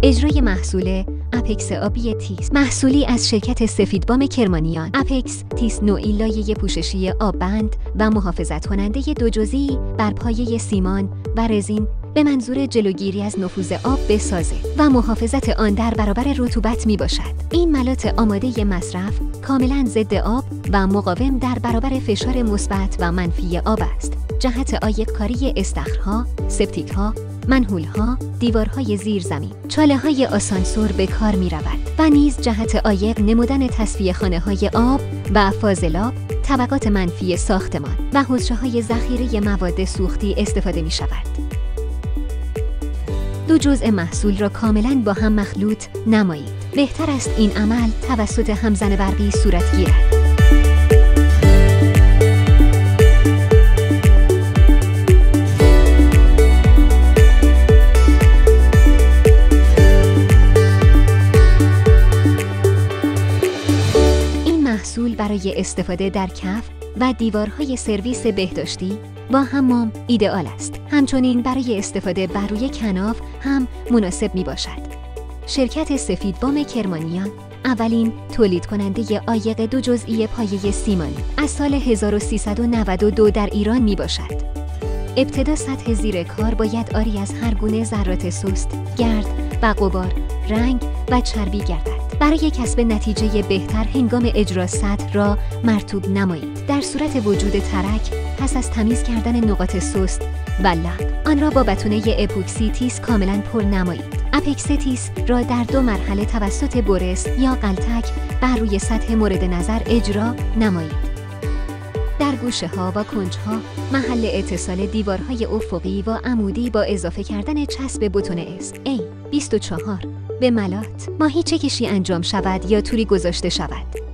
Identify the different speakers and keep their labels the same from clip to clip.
Speaker 1: اجرای محصول اپکس آبی تیس، محصولی از شرکت سفیدبام کرمانیان. اپکس تیس نوعی لایه پوششی آببند و محافظت کننده دو جزئی بر پایه سیمان و رزین به منظور جلوگیری از نفوذ آب به سازه و محافظت آن در برابر رطوبت می باشد. این ملات آماده مصرف کاملا ضد آب و مقاوم در برابر فشار مثبت و منفی آب است. جهت عایق کاری استخرها، سپتیکها، منحولها، دیوارهای زیرزمین، چاله‌های آسانسور به کار می رود و نیز جهت عایق نمودن تصفیه خانه‌های آب و فاضلاب، طبقات منفی ساختمان و حوضچه‌های ذخیره مواد سوختی استفاده می شود. دو جزء محصول را کاملاً با هم مخلوط نمایید. بهتر است این عمل توسط همزن برقی صورت گیرد. این محصول برای استفاده در کف و دیوارهای سرویس بهداشتی با حمام ایدئال است. همچنین برای استفاده بر روی کناف هم مناسب می باشد. شرکت سفیدبام کرمانیان اولین تولید کننده عایق دو جزئی پایه سیمانی از سال 1392 در ایران می باشد. ابتدا سطح زیر کار باید عاری از هر گونه ذرات سست، گرد و غبار، رنگ و چربی گردد. برای کسب نتیجه بهتر هنگام اجرا سطح را مرطوب نمایید. در صورت وجود ترک، پس از تمیز کردن نقاط سست و لق، آن را با بتونه اپوکسی تیس کاملا پر نمایید. اپکس تیس را در 2 مرحله توسط برس یا غلتک بر روی سطح مورد نظر اجرا نمایید. در گوشه ها و کنج ها محل اتصال دیوارهای افقی و عمودی با اضافه کردن چسب بتون A24 به ملات ماهی چکشی انجام شود یا توری گذاشته شود.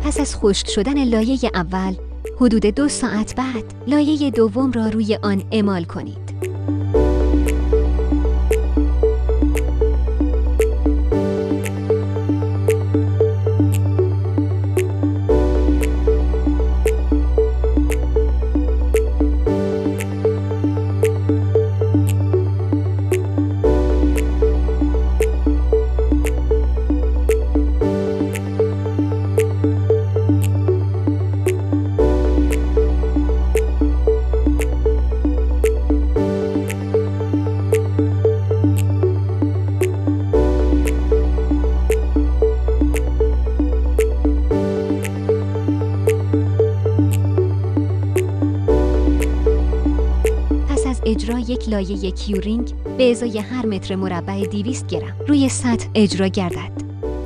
Speaker 1: پس از خشک شدن لایه اول، حدود 2 ساعت بعد لایه دوم را روی آن اعمال کنید. اجرا یک لایه کیورینگ به ازای هر متر مربع 200 گرم روی سطح اجرا گردد.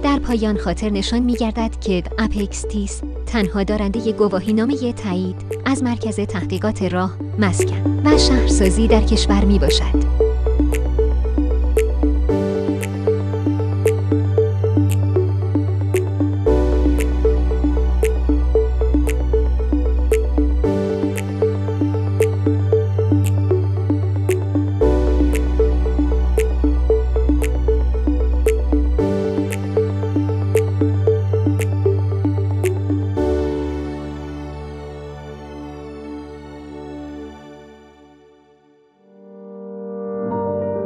Speaker 1: در پایان خاطر نشان می گردد که اپکس تیس تنها دارنده گواهینامه تایید از مرکز تحقیقات راه، مسکن و شهرسازی در کشور می باشد.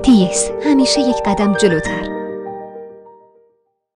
Speaker 1: تیس همیشه یک قدم جلوتر.